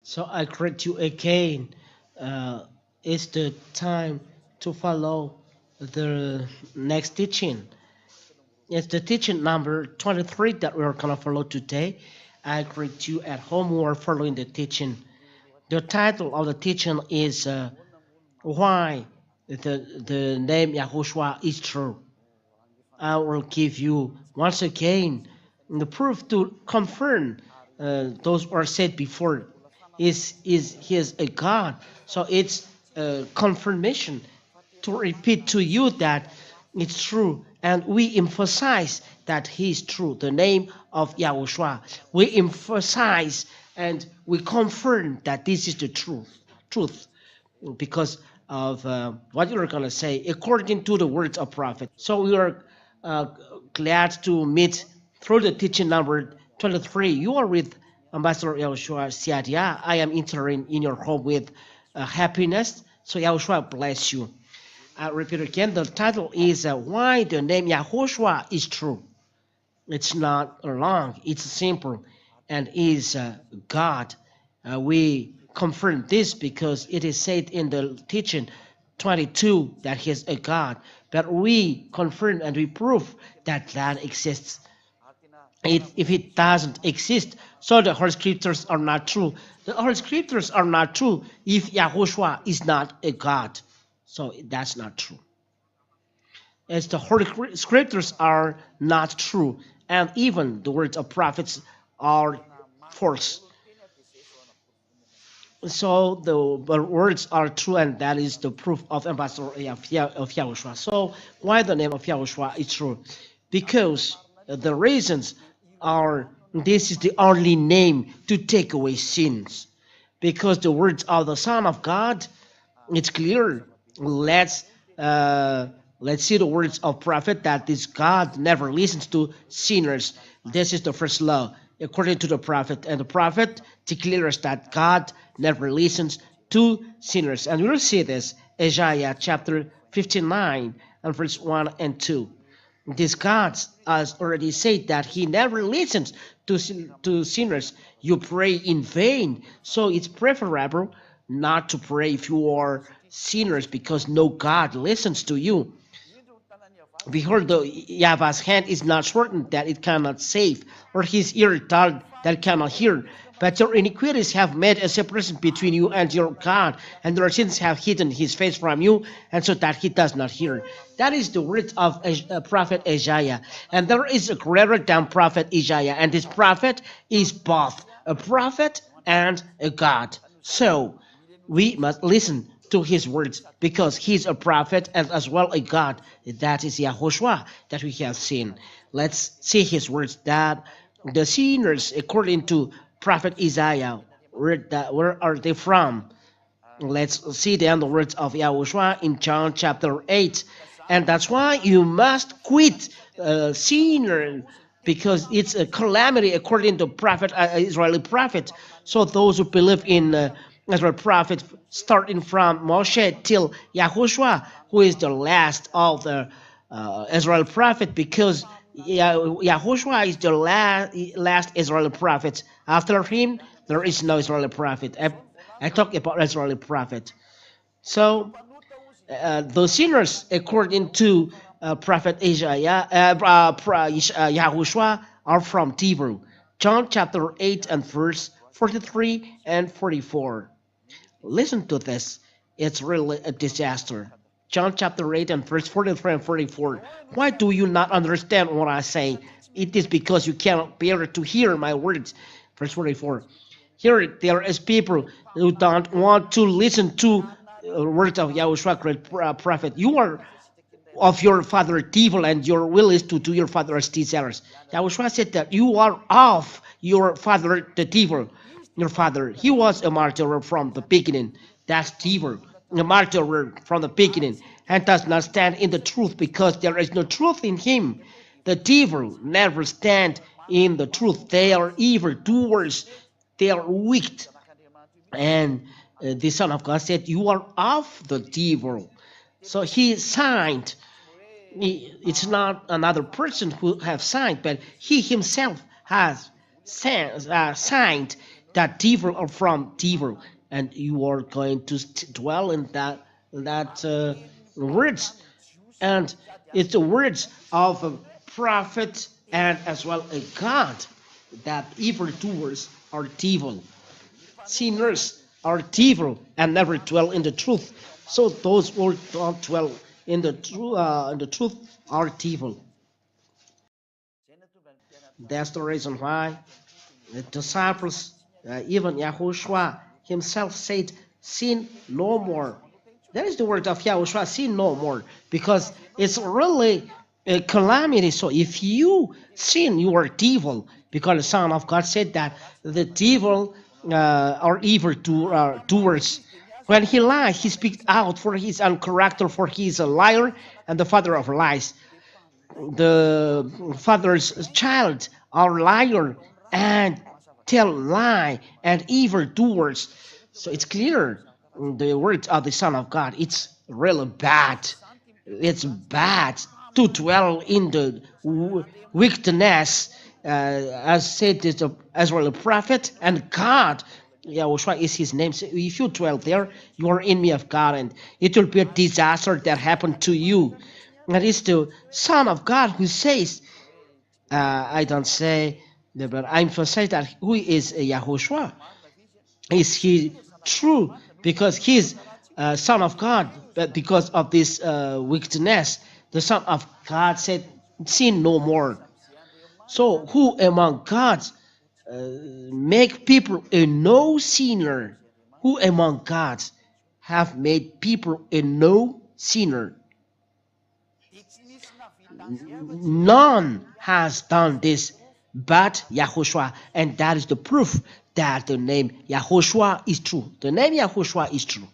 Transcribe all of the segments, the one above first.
So I greet you again. It's the time to follow the next teaching. It's the teaching number 23 that we're going to follow today. I greet you at home who are following the teaching. The title of the teaching is Why the name YAHOSHUA is true. I will give you once again the proof to confirm those who are said before is he is a God. So it's a confirmation to repeat to you that it's true, and we emphasize that he is true. The name of Yahushua, we emphasize and we confirm that this is the truth, because of what you're going to say according to the words of prophet. So we are uh, glad to meet through the teaching number 23. You are with Ambassador Yahushua Siadia. I am entering in your home with happiness. So Yahushua bless you. I repeat again, the title is Why the Name Yahushua is True. It's not long, it's simple, and is God. We confirm this because it is said in the teaching 22 that he is a God. But we confirm and we prove that that exists. If it doesn't exist, so the Holy Scriptures are not true. The Holy Scriptures are not true if Yahushua is not a God. So that's not true. As the Holy Scriptures are not true, and even the words of prophets are false. So the words are true, and that is the proof of Ambassador of Yahushua. So why the name of Yahushua is true? Because the reasons are this is the only name to take away sins. Because the words of the Son of God, it's clear. Let's let's see the words of prophet that this God never listens to sinners. This is the first law according to the prophet, and the prophet declares that God never listens to sinners. And we'll see this Isaiah chapter 59 and verse 1 and 2. This God has already said that he never listens to sinners. You pray in vain. So it's preferable not to pray if you are sinners, because no God listens to you. Behold, the Yahweh's hand is not shortened that it cannot save, or his ear dull that it cannot hear. But your iniquities have made a separation between you and your God, and your sins have hidden his face from you, and so that he does not hear. That is the words of prophet Isaiah. And there is a greater than prophet Isaiah, and this prophet is both a prophet and a God. So we must listen to his words, because he's a prophet and as well a God. That is YAHOSHUA that we have seen. Let's see his words that the sinners, according to prophet Isaiah, where are they from? Let's see then the words of YAHOSHUA in John chapter 8. And that's why you must quit sinner, because it's a calamity according to prophet Israeli prophet. So those who believe in Israel prophet, starting from Moshe till YAHOSHUA, who is the last of the Israel prophet, because YAHOSHUA is the last Israeli prophet. After him, there is no Israeli prophet. I talk about Israeli prophet. So the sinners, according to prophet Isaiah, YAHOSHUA, are from Tibur. John chapter 8 and verse 43 and 44. Listen to this. It's really a disaster. John chapter 8 and verse 43 and 44. Why do you not understand what I say? It is because you cannot bear to hear my words. Verse 44. Here there is people who don't want to listen to words of Yahushua, great prophet. You are of your father devil, and your will is to do your father's desires. Yahushua said that you are of your father the devil. Your father, he was a martyr from the beginning. That's devil, a martyr from the beginning, and does not stand in the truth, because there is no truth in him. The devil never stand in the truth. They are evil doers. They are wicked. And the Son of God said, you are of the devil. So he signed. It's not another person who have signed, but he himself has signed that devil or from devil, and you are going to dwell in that words, and it's the words of a prophet and as well a God, that evildoers are devil, sinners are devil and never dwell in the truth. So those who don't dwell in the truth are devil. That's the reason why the disciples, even Yahushua himself said, sin no more. That is the word of Yahushua, sin no more, because it's really a calamity. So if you sin, you are devil, because the Son of God said that the devil are evil doers. When he lies, he speaks out, for his own character, for he is a liar and the father of lies. The father's child are liar and tell lie and evil doers. So it's clear the words of the Son of God. It's really bad. It's bad to dwell in the wickedness, as said as well a prophet and God. Yahushua is his name. So if you dwell there, you are enemy of God, and it will be a disaster that happened to you. And it's the Son of God who says, I don't say, but I emphasize that who is Yahushua. Is he true? Because he's Son of God, but because of this wickedness, the Son of God said, sin no more. So who among gods make people a no sinner? Who among gods have made people a no sinner? None has done this but Yahushua, and that is the proof that the name Yahushua is true. The name Yahushua is true.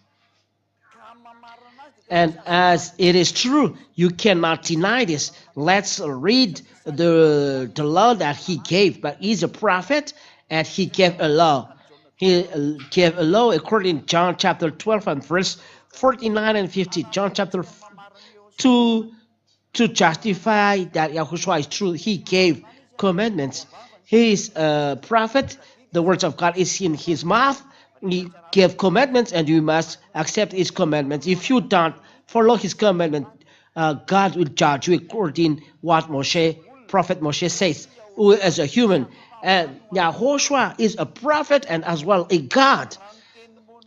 And as it is true, you cannot deny this. Let's read the law that he gave. But he's a prophet, and he gave a law. He gave a law according to John chapter 12 and verse 49 and 50. John chapter 2, to justify that Yahushua is true, he gave commandments. He is a prophet. The words of God is in his mouth. He gave commandments, and you must accept his commandments. If you don't follow his commandment, God will judge you according what Prophet Moshe says, who is a human. And Yahushua is a prophet and as well a God.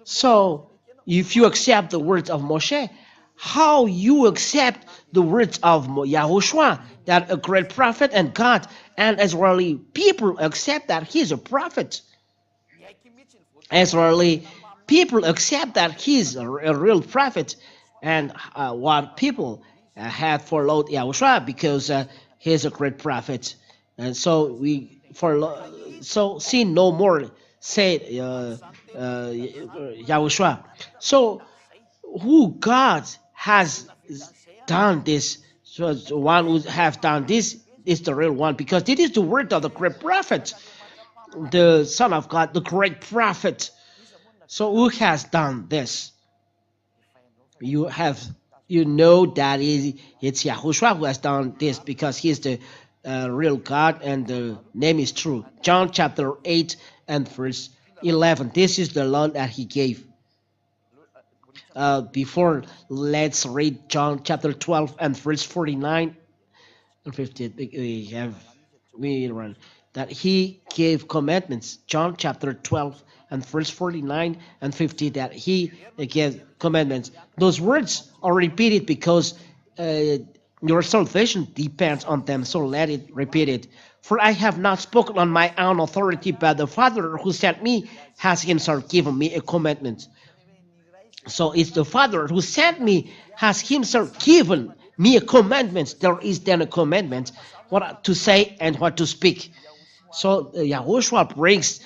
So if you accept the words of Moshe, how you accept the words of Yahushua, that a great prophet and God, and Israeli people accept that he is a prophet. Israeli people accept that he is a real prophet, and what people have followed Yahushua because he is a great prophet, and so we follow. So sin no more, said Yahushua. So who God has done this? So the one who have done this is the real one, because this is the word of the great prophet, the Son of God, the great prophet. So who has done this? You know that it's Yahushua who has done this, because he is the real God and the name is true. John chapter 8 and verse 11. This is the law that he gave. Before, let's read John chapter 12 and verse 49 and 50. We run that he gave commandments. John chapter 12 and verse 49 and 50, that he gave commandments. Those words are repeated because your salvation depends on them, so let it repeat it. For I have not spoken on my own authority, but the Father who sent me has himself given me a commandment. So it's the Father who sent me has himself given me a commandment. There is then a commandment, what to say and what to speak. So Yahushua brings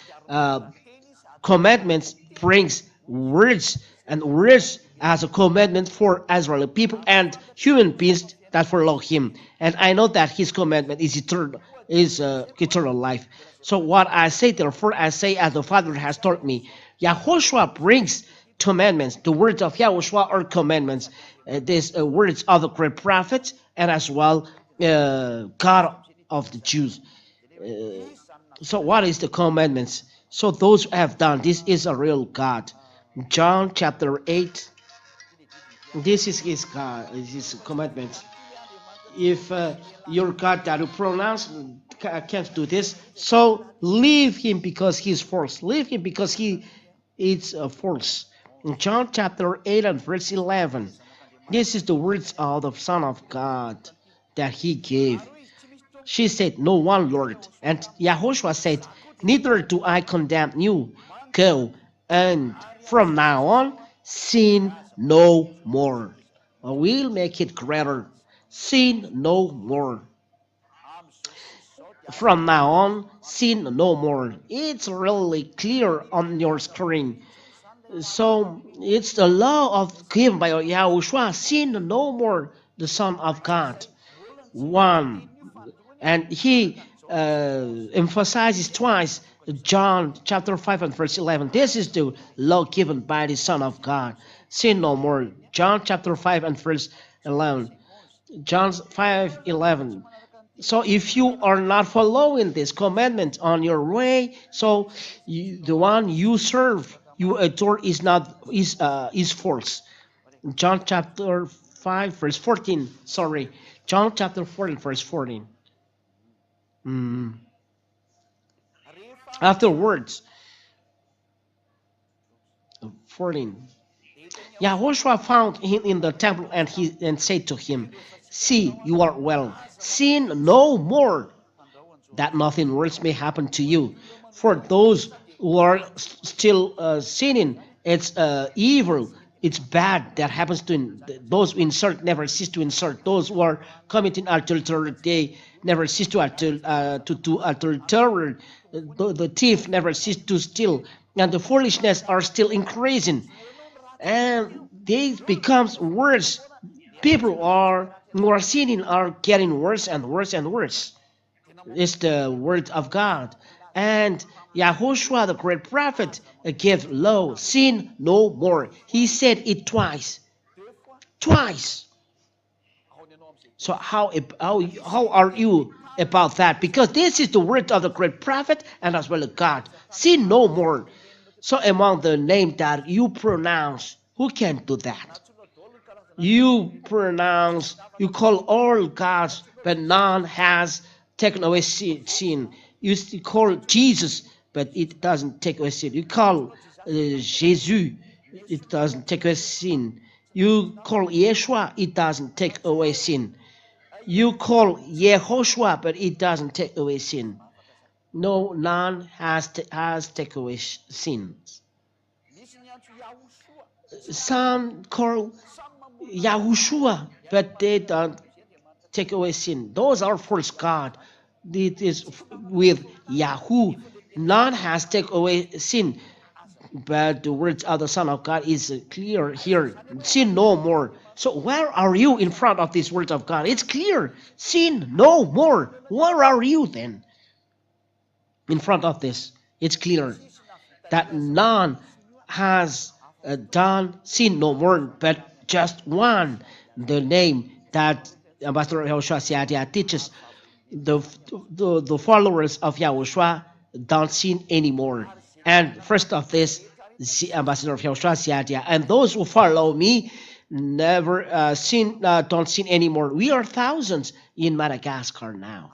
commandments, brings words, and words as a commandment for Israeli people and human beings that follow him. And I know that his commandment is eternal life. So what I say, therefore, I say as the Father has taught me. Yahushua brings commandments. The words of Yahushua are commandments. These words of the great prophet and as well God of the Jews. So what is the commandments? So those who have done, this is a real God. John chapter 8, this is his God, his commandments. If your God that you pronounce can't do this, so leave him because he's false. Leave him because he is false. In John chapter 8 and verse 11, this is the words of the Son of God that he gave. She said, "No one, Lord." And Yahushua said, "Neither do I condemn you. Go, and from now on, sin no more." I will make it greater. Sin no more. From now on, sin no more. It's really clear on your screen. So it's the law of given by Yahushua. Sin no more, the Son of God. One. And he emphasizes twice John chapter 5 and verse 11. This is the law given by the Son of God. Sin no more. John chapter 5 and verse 11. John 5:11. So if you are not following this commandment on your way, so the one you serve, you adore is false. John chapter 5 verse 14. Sorry, John chapter 14 verse 14. Afterwards, 14. Yahushua found him in the temple and said to him, "See, you are well. Sin no more, that nothing worse may happen to you. For those who are still sinning, it's evil. It's bad that happens to those who insult never cease to insult. Those who are committing adultery, they never cease to do adultery. The thief never cease to steal, and the foolishness are still increasing, and this becomes worse. People who are sinning are getting worse and worse and worse. It's the word of God. And Yahushua, the great prophet, gave law, sin no more. He said it twice. Twice. So how are you about that? Because this is the word of the great prophet and as well as God. Sin no more. So among the name that you pronounce, who can do that? You pronounce, you call all gods, but none has taken away sin. You call Jesus, but it doesn't take away sin. You call Jesus, it doesn't take away sin. You call Yeshua, it doesn't take away sin. You call YAHOSHUA, but it doesn't take away sin. No, none has taken away sins. Some call YAHOSHUA, but they don't take away sin. Those are false God. It is with Yahoo. None has taken away sin, but the words of the Son of God is clear here. Sin no more. So where are you in front of these words of God? It's clear. Sin no more. Where are you then? In front of this, it's clear that none has done sin no more, but just one. The name that Ambassador YAHOSHUA teaches, the followers of Yahushua don't sin anymore. And first of this, the Ambassador of YAHOSHUA, and those who follow me never don't sin anymore. We are thousands in Madagascar now.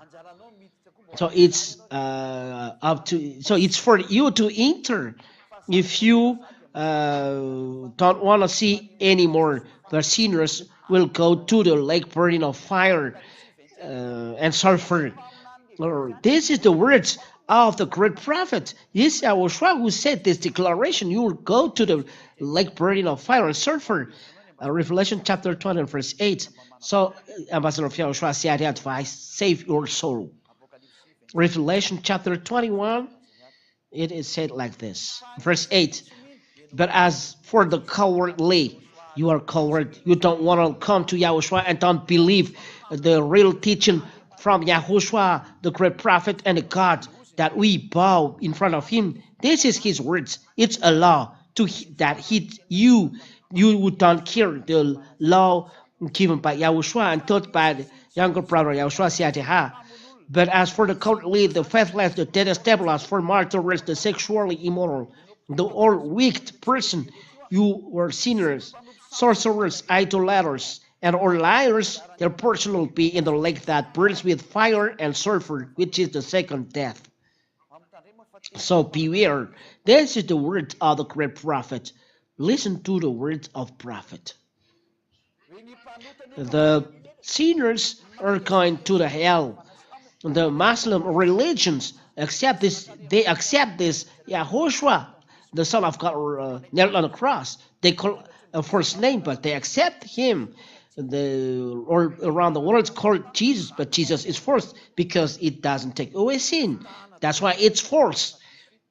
So it's it's for you to enter. If you don't want to see anymore, the sinners will go to the lake burning of fire and sulfur. This is the words of the great prophet. This YAHOSHUA who said this declaration. You will go to the lake burning of fire and sulfur. Revelation chapter 20 verse 8. So Ambassador of YAHOSHUA advice, save your soul. Revelation chapter 21, it is said like this. Verse 8. But as for the cowardly, you are coward. You don't want to come to Yahushua and don't believe the real teaching from Yahushua, the great prophet and the God, that we bow in front of him. This is his words. It's a law that you don't care the law given by Yahushua and taught by the younger brother Yahushua. But as for the cowardly, the faithless, the detestable, for martyrs, the sexually immoral, the all wicked person, you were sinners, sorcerers, idolaters, and all liars, their portion will be in the lake that burns with fire and sulfur, which is the second death. So beware. This is the word of the great prophet. Listen to the words of prophet. The sinners are going to the hell. The Muslim religions accept this. They accept this YAHOSHUA, the Son of God, nailed on the cross. They call a first name, but they accept him. Or around the world it's called Jesus, but Jesus is first because it doesn't take away sin. That's why it's false.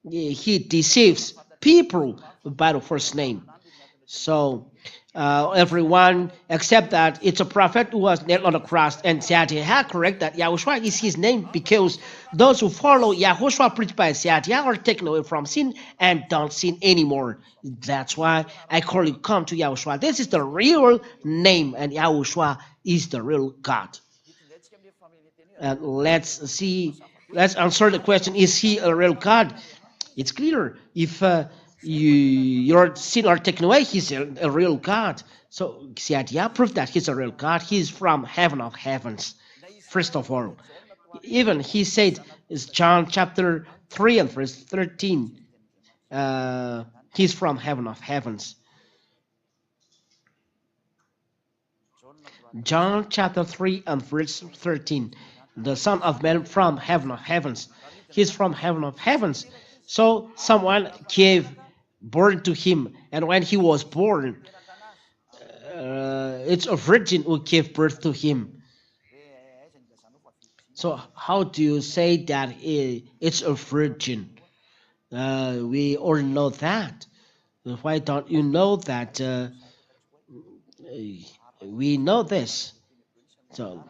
He deceives people by the first name. So everyone except that it's a prophet who was nailed on the cross, and Sadia correct that YAHOSHUA is his name because those who follow YAHOSHUA preached by Sadia are taken away from sin and don't sin anymore. That's why I call you come to YAHOSHUA. This is the real name, and YAHOSHUA is the real God. And let's answer the question: is he a real God? It's clear. If your sin are taken away, he's a real God. So Sadia proved that he's a real God. He's from heaven of heavens. First of all, even he said, it's John chapter 3 and verse 13. He's from heaven of heavens. John chapter 3 and verse 13. The Son of Man from heaven of heavens. He's from heaven of heavens. So someone gave birth to him, and when he was born, it's a virgin who gave birth to him. So how do you say that it's a virgin? We all know that. Why don't you know that? We know this. So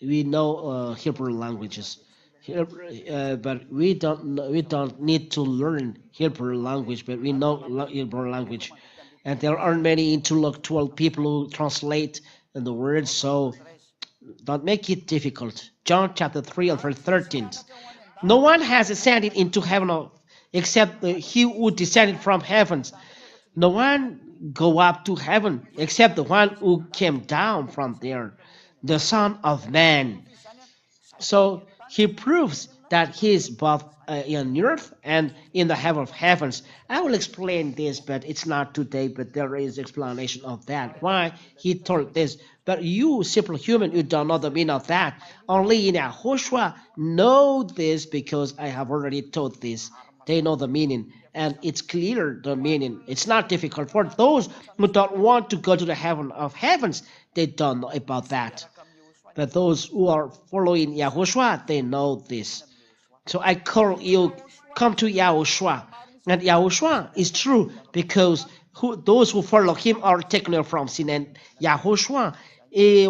we know Hebrew languages. But we don't need to learn Hebrew language, but we know Hebrew language, and there aren't many intellectual people who translate the words, so don't make it difficult. John chapter 3 and verse 13. No one has ascended into heaven except he who descended from heavens. No one go up to heaven except the one who came down from there, the Son of Man. So he proves that he is both in earth and in the heaven of heavens. I will explain this, but it's not today, but there is explanation of that, why he told this. But you, simple human, you don't know the meaning of that. Only in YAHOSHUA know this, because I have already told this. They know the meaning, and it's clear, the meaning. It's not difficult. For those who don't want to go to the heaven of heavens, they don't know about that. But those who are following YAHOSHUA, they know this. So I call you, come to YAHOSHUA. And YAHOSHUA is true, because those who follow him are taken away from sin. And YAHOSHUA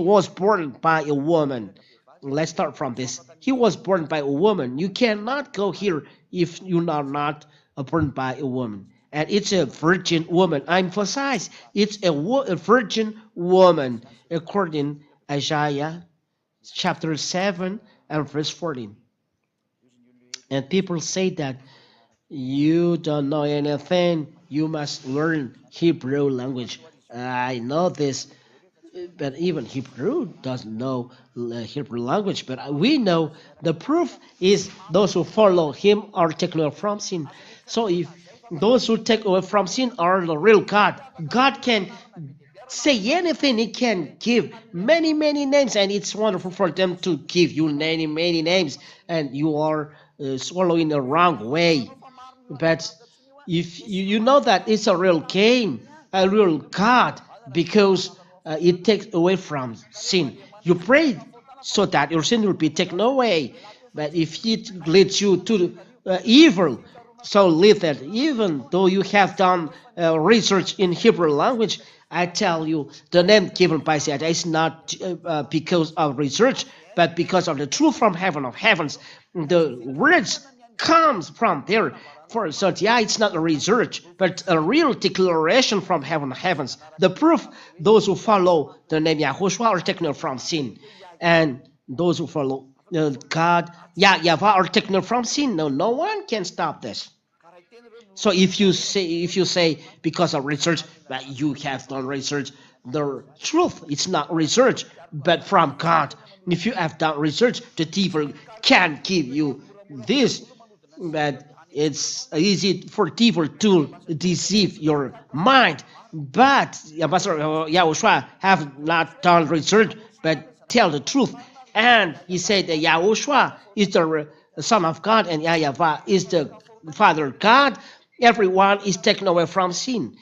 was born by a woman. Let's start from this. He was born by a woman. You cannot go here if you are not born by a woman. And it's a virgin woman. I emphasize, it's a virgin woman, according to Isaiah chapter 7 and verse 14. And people say that you don't know anything, you must learn Hebrew language. I know this, but even Hebrew doesn't know Hebrew language. But we know the proof is those who follow him are taken away from sin. So if those who take away from sin are the real God, God can say anything. He can give many names, and it's wonderful for them to give you many names, and you are swallowing the wrong way. But if you know that it's a real game, a real God, because it takes away from sin. You pray so that your sin will be taken away. But if it leads you to evil, so leave that. Even though you have done research in Hebrew language, I tell you, the name given by Sadia is not because of research, but because of the truth from heaven of heavens. The words comes from there. For Sadia, it's not a research, but a real declaration from heaven of heavens. The proof, those who follow the name YAHOSHUA are taken from sin, and those who follow God, Yahweh are taken away from sin. No one can stop this. So if you say because of research that you have done research, the truth it's not research but from God. If you have done research, the devil can give you this, but it's easy for devil to deceive your mind. But Ambassador Yahushua have not done research but tell the truth, and he said that Yahushua is the Son of God and Yahweh is the Father God. Everyone is taken away from sin.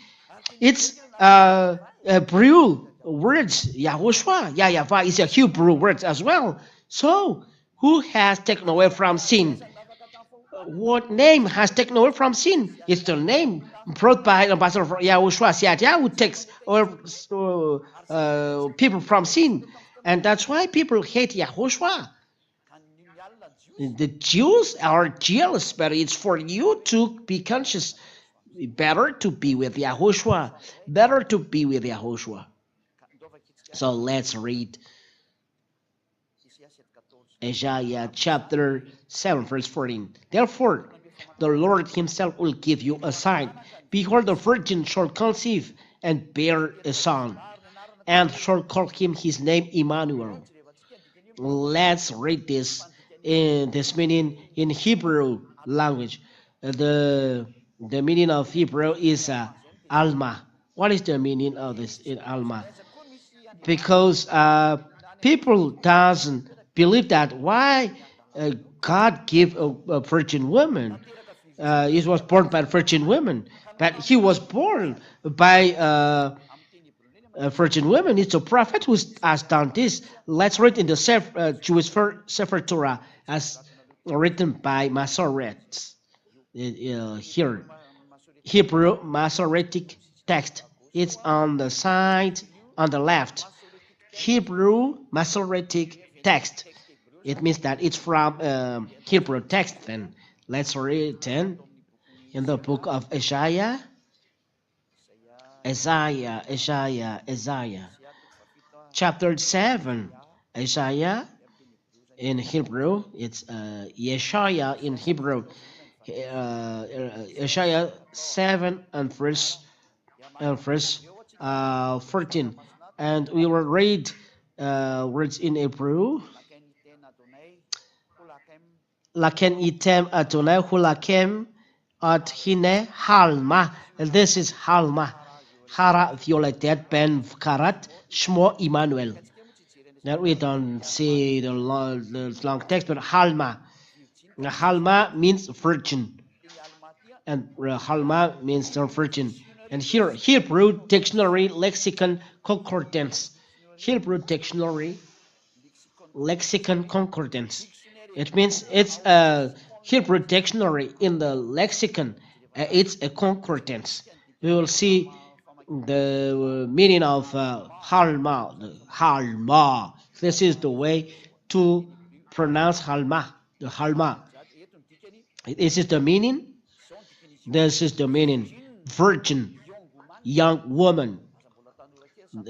It's Hebrew words, Yahushua, Yahweh is a Hebrew word as well. So, who has taken away from sin? What name has taken away from sin? It's the name brought by Ambassador Yahushua, who takes away people from sin. And that's why people hate Yahushua. The Jews are jealous, but it's for you to be conscious. Better to be with Yahushua. Better to be with Yahushua. So let's read Isaiah chapter 7, verse 14. Therefore, the Lord himself will give you a sign. Behold, the virgin shall conceive and bear a son, and shall call him his name Emmanuel. Let's read this meaning in Hebrew language. The meaning of Hebrew is Alma. What is the meaning of this in Alma? Because people doesn't believe that why God gave a virgin woman. He was born by a virgin woman, but he was born by a virgin woman. It's a prophet who has done this. Let's read in the Jewish Sefer Torah as written by Masoret. Here, Hebrew Masoretic text. It's on the side on the left. Hebrew Masoretic text. It means that it's from Hebrew text. Then let's read then in the book of Isaiah. Isaiah. Chapter 7. Isaiah in Hebrew. It's Yeshaya in Hebrew. Isaiah 7 and verse 14. And we will read words in Hebrew. Laken item Adonai hulakem at hine halma. And this is halma. Hara violetet ben karat shmo Emmanuel. That we don't see the long text, but halma. Halma means virgin, and halma means the virgin. And here, Hebrew dictionary lexicon concordance. Hebrew dictionary lexicon concordance. It means it's a Hebrew dictionary in the lexicon. It's a concordance. We will see the meaning of halma. Halma. This is the way to pronounce halma. The halma. This is the meaning. This is the meaning. Virgin, young woman.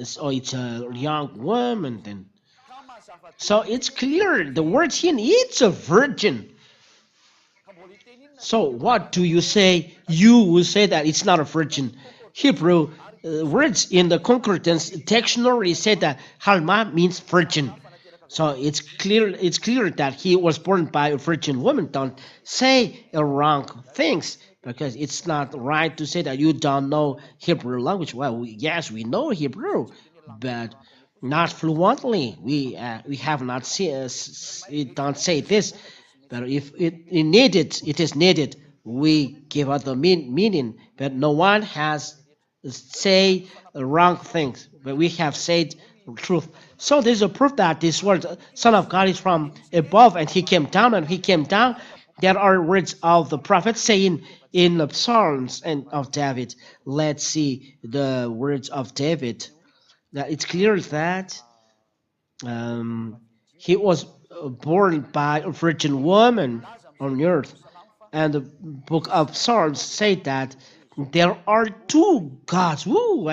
So it's a young woman then. So it's clear the word here, it's a virgin. So what do you say? You will say that it's not a virgin. Hebrew words in the concordance dictionary say that Halma means virgin. So it's clear that he was born by a virgin woman. Don't say wrong things, because it's not right to say that you don't know Hebrew language. Well, yes, we know Hebrew, but not fluently. We have not we don't say this. But if it is needed, we give out the meaning. But no one has say wrong things, but we have said truth. So there's a proof that this word Son of God is from above, and he came down, and he came down. There are words of the prophet saying in the Psalms and of David. Let's see the words of David. Now it's clear that he was born by a virgin woman on earth, and the book of Psalms say that there are two gods. Woo!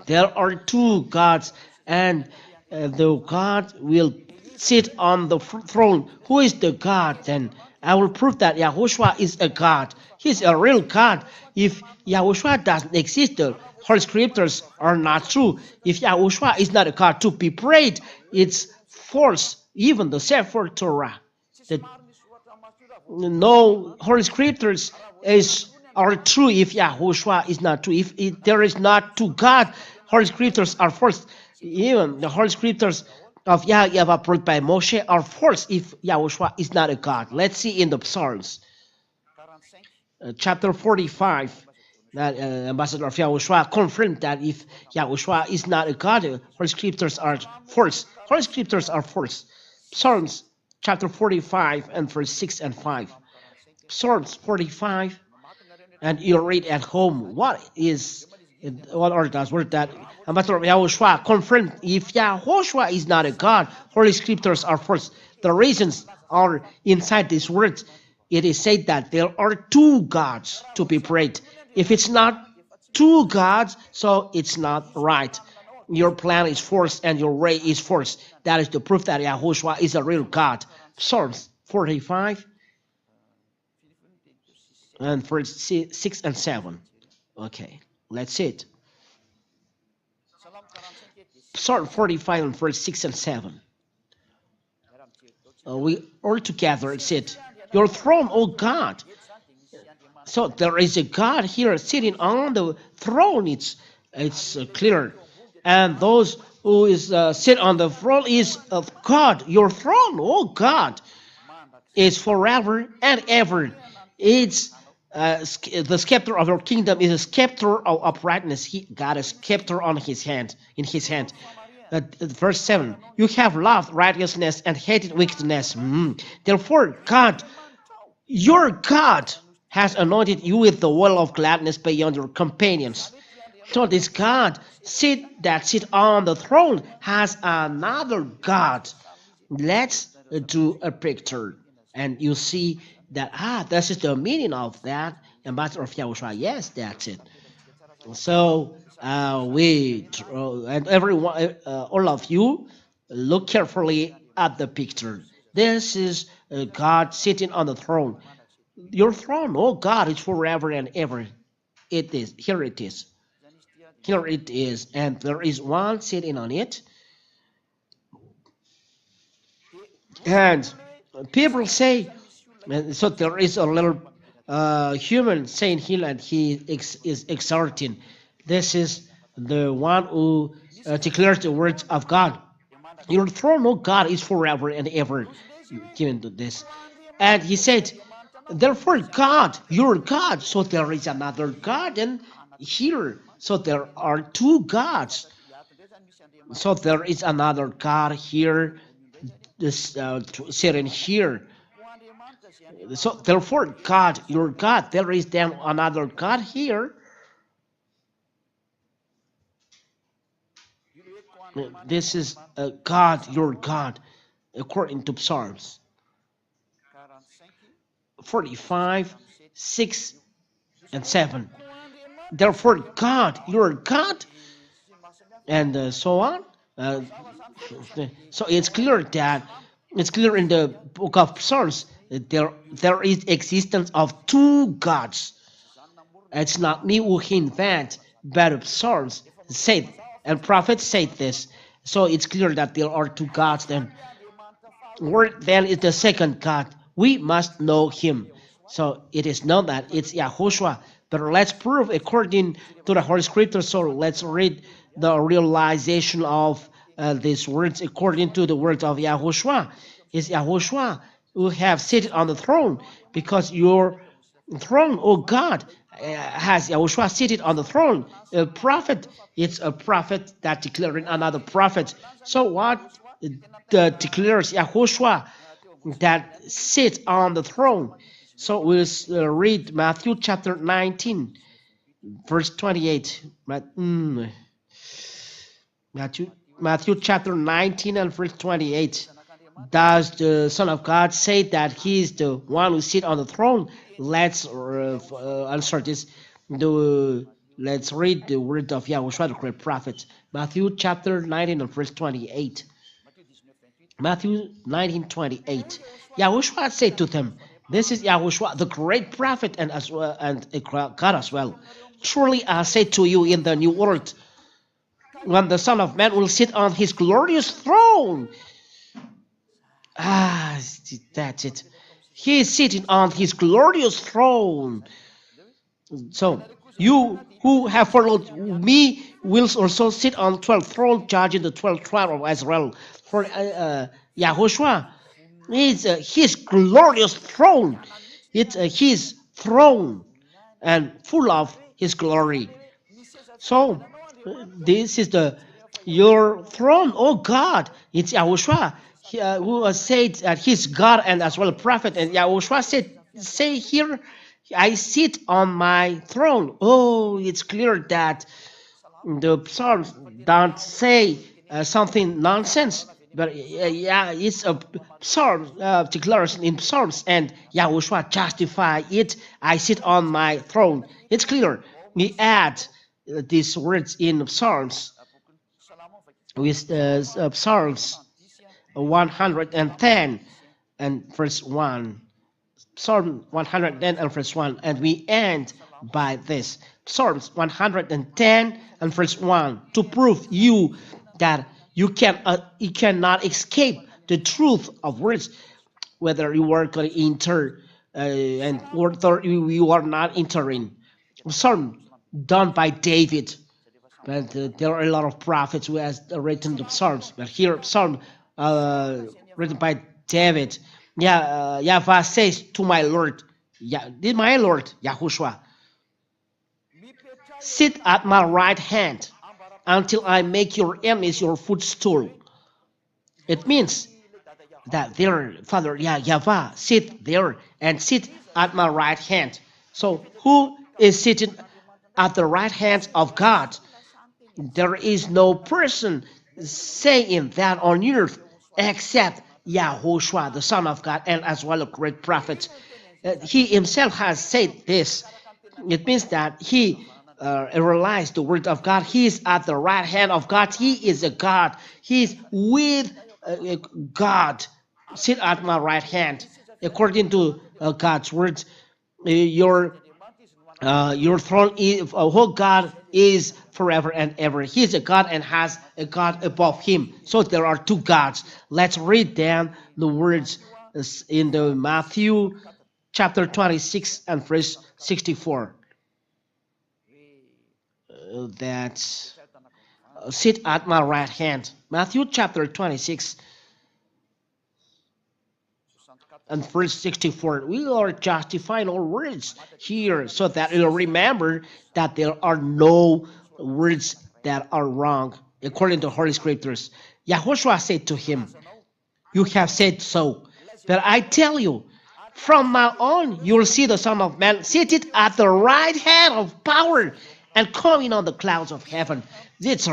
There are two gods, and the God will sit on the throne. Who is the God then? I will prove that Yahushua is a God. He's a real God. If Yahushua doesn't exist, the Holy Scriptures are not true. If Yahushua is not a God to be prayed, it's false. Even the Sefer Torah, the no Holy Scriptures are true if Yahushua is not true. If there is not two God, Holy Scriptures are false. Even the Holy Scriptures of Yahweh approved by Moshe are false if Yahushua is not a God. Let's see in the Psalms, chapter 45. That ambassador of Yahushua confirmed that if Yahushua is not a God, Holy Scriptures are false. Holy Scriptures are false. Psalms chapter 45 and verse 6 and 5. Psalms 45, and you read at home what are those words that Ambassador of Yahushua confirmed. If Yahushua is not a God, Holy Scriptures are false. The reasons are inside these words. It is said that there are two gods to be prayed. If it's not two gods, so it's not right. Your plan is false and your way is false. That is the proof that Yahushua is a real God. Psalms 45 and verse 6 and 7. Okay, let's see it. Psalm 45 and verse 6 and 7. We all together said, your throne, O God. So there is a God here sitting on the throne. It's clear. And those who is sit on the throne is of God. Your throne, O God, is forever and ever. It's the scepter of your kingdom is a scepter of uprightness. He got a scepter on his hand, in his hand. Verse 7, you have loved righteousness and hated wickedness. Therefore, God, your God, has anointed you with the oil of gladness beyond your companions. So this God that sit on the throne has another God. Let's do a picture, and you see that this is the meaning of that. Ambassador of Yahushua, yes, that's it. So and everyone, all of you, look carefully at the picture. This is God sitting on the throne. Your throne, oh God, is forever and ever. It is. Here it is. Here it is, and there is one sitting on it. And people say, so there is a little human saying here, and he is exhorting. This is the one who declares the words of God. Your throne, O God, is forever and ever. Given to this, and he said, therefore, God, your God. So there is another God, and here, so there are two gods. So there is another God here, this sitting here. So therefore, God, your God, there is then another God here. This is God, your God, according to Psalms 45, 6 and 7. Therefore, God, your God, and so on. So it's clear that it's clear in the book of Psalms that there is existence of two gods. It's not me who invent, but Psalms said and prophets said this. So it's clear that there are two gods. Then, where then is the second God? We must know Him. So it is known that it's YAHOSHUA. But let's prove according to the Holy Scripture. So let's read the realization of these words according to the words of YAHOSHUA. It's YAHOSHUA who have seated on the throne, because your throne, O God, has YAHOSHUA seated on the throne. A prophet, it's a prophet that declaring another prophet. So what declares YAHOSHUA that sits on the throne? So we'll read Matthew chapter 19, verse 28. Matthew chapter 19 and verse 28. Does the Son of God say that He is the one who sits on the throne? Let's answer this. The Let's read the word of Yahushua, the great prophet. Matthew chapter 19 and verse 28. Matthew 19:28. Yahushua said to them, "This is Yahushua, the great prophet, and as well, and God as well. Truly I say to you, in the new world, when the Son of Man will sit on his glorious throne." That's it. He is sitting on his glorious throne. So you who have followed me will also sit on 12th throne, judging the 12th tribe of Israel. For Yahushua is his glorious throne. It's his throne and full of his glory. So this is your throne, oh God. It's Yahushua who said that he's God and as well a prophet. And Yahushua say here, I sit on my throne. Oh, it's clear that the Psalms don't say something nonsense. But yeah, it's a Psalm declaration in Psalms, and Yahushua justify it. I sit on my throne. It's clear. We add these words in Psalms with Psalms 110 and verse 1. Psalm 110 and verse 1, and we end by this. Psalms 110 and verse 1, to prove you that you cannot escape the truth of words, whether you are going to enter and whether you are not entering. Psalm done by David, but there are a lot of prophets who has written the Psalms, but here Psalm written by David. Yahweh says to my Lord, my Lord, Yahushua, sit at my right hand until I make your enemies your footstool. It means that there, Father, Yahweh, sit there and sit at my right hand. So who is sitting at the right hand of God? There is no person saying that on earth except Yahushua, the Son of God, and as well a great prophet. He himself has said this. It means that he realized the word of God. He is at the right hand of God. He is a God. He is with God. Sit at my right hand. According to God's words, your throne is, oh God is forever and ever. He is a God and has a God above him. So there are two gods. Let's read down the words in the Matthew chapter 26 and verse 64. That sit at my right hand. Matthew chapter 26 and verse 64. We are justifying our words here so that you'll remember that there are no words that are wrong according to Holy Scriptures. Yahushua said to him, you have said so, but I tell you, from now on you will see the Son of Man seated at the right hand of power and coming on the clouds of heaven. Is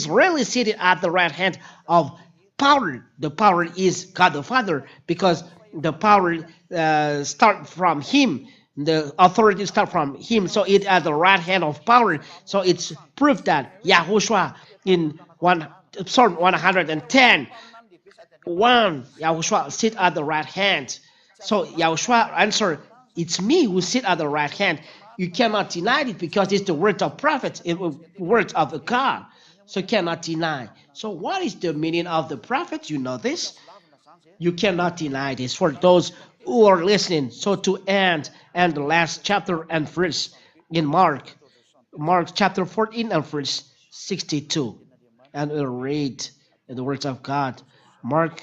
really seated at the right hand of power. The power is God the Father, because the power start from him. The authority start from him. So it at the right hand of power. So it's proof that Yahushua in Psalm 110, Yahushua sit at the right hand. So Yahushua answered, it's me who sit at the right hand. You cannot deny it because it's the word of prophets, it's the word of God. So you cannot deny. So what is the meaning of the prophet? You know this. You cannot deny this for those who are listening. So to end and the last chapter and verse in Mark chapter 14 and verse 62. And we'll read the words of God. Mark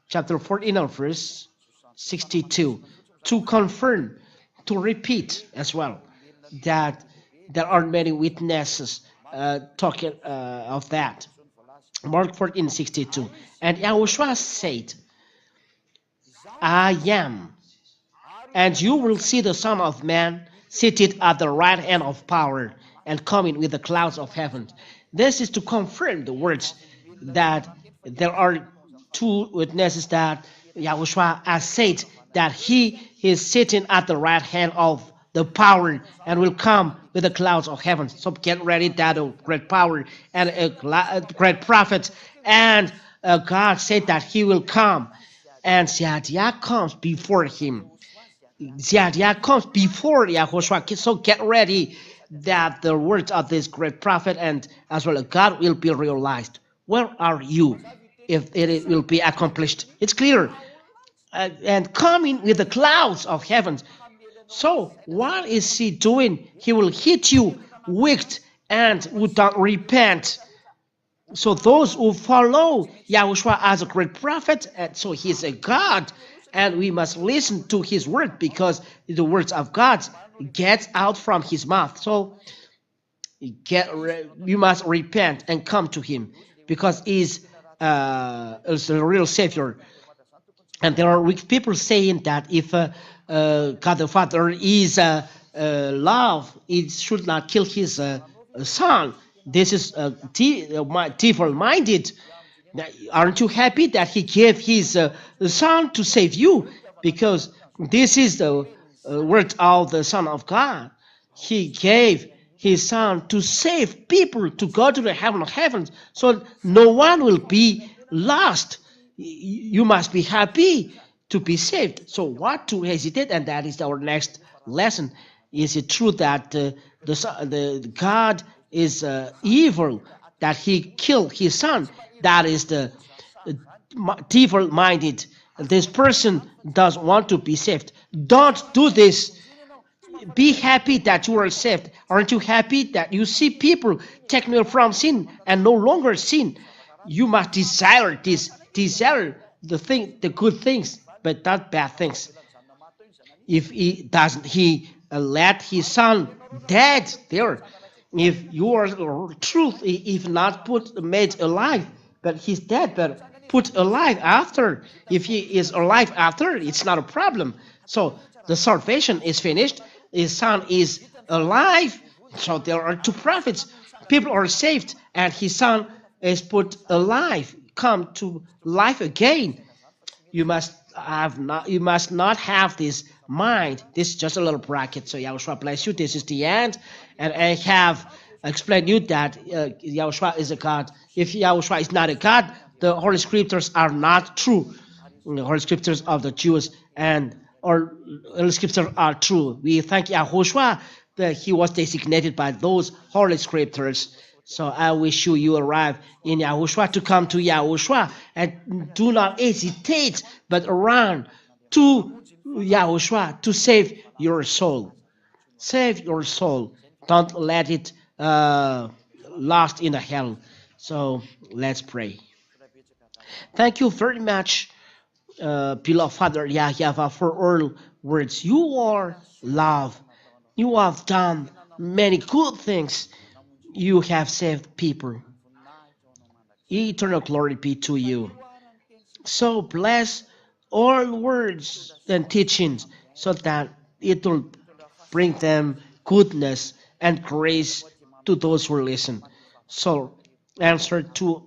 chapter 14 and verse 62. To confirm, to repeat as well, that there are many witnesses talking of that. Mark 14:62. And Yahushua said, I am, and you will see the Son of Man seated at the right hand of power and coming with the clouds of heaven. This is to confirm the words that there are two witnesses that Yahushua has said that he is sitting at the right hand of the power and will come with the clouds of heaven. So get ready, that a great power and a great prophet. And God said that he will come. And Zechariah comes before him. Zechariah comes before Yahushua. So get ready that the words of this great prophet and as well as God will be realized. Where are you if it will be accomplished? It's clear. And coming with the clouds of heaven. So what is he doing? He will hit you wicked and who don't repent. So those who follow Yahushua as a great prophet, and so he's a God, and we must listen to his word because the words of God get out from his mouth. So you must repent and come to him because he's the real savior. And there are weak people saying that if God the Father is love, it should not kill his son. This is devil-minded. Aren't you happy that he gave his son to save you? Because this is the word of the Son of God. He gave his son to save people to go to the heaven of heavens, so no one will be lost. You must be happy to be saved. So what to hesitate? And that is our next lesson. Is it true that the God is evil, that he killed his son? That is the devil-minded. This person does want to be saved. Don't do this. Be happy that you are saved. Aren't you happy that you see people taken away from sin and no longer sin? You must desire this, desire the good things, but not bad things. If he doesn't, he let his son dead there. If you are truth, if not made alive, but he's dead, but put alive after. If he is alive after, it's not a problem. So the salvation is finished. His son is alive. So there are two prophets. People are saved, and his son is put alive, come to life again. You must not have this mind. This is just a little bracket. So Yahushua bless you. This is the end, and I have explained you that Yahushua is a God. If Yahushua is not a God, the Holy Scriptures are not true. The Holy Scriptures of the Jews and or Holy Scriptures are true. We thank Yahushua that he was designated by those Holy Scriptures. So I wish you arrive in Yahushua to come to Yahushua and do not hesitate, but run to Yahushua to save your soul. Save your soul. Don't let it lost in the hell. So let's pray. Thank you very much, beloved Father Yahyava, for all words. You are love. You have done many good things. You have saved people. Eternal glory be to you. So bless all words and teachings so that it will bring them goodness and grace to those who listen. So answer to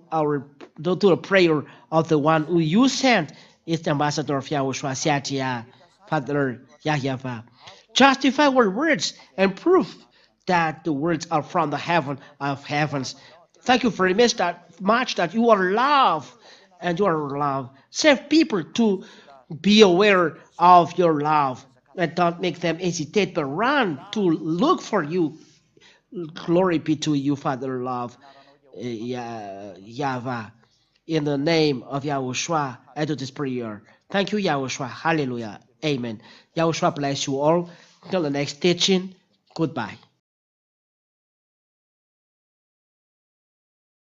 the prayer of the one who you sent is the ambassador of Yahushua, Zechariah, Father Yahyava. Justify our words and prove that the words are from the heaven of heavens. Thank you very much that you are love and you are love. Save people to be aware of your love and don't make them hesitate but run to look for you. Glory be to you, Father love, Yahweh. In the name of Yahushua, I do this prayer. Thank you, Yahushua. Hallelujah. Amen. Yahushua bless you all. Till the next teaching. Goodbye.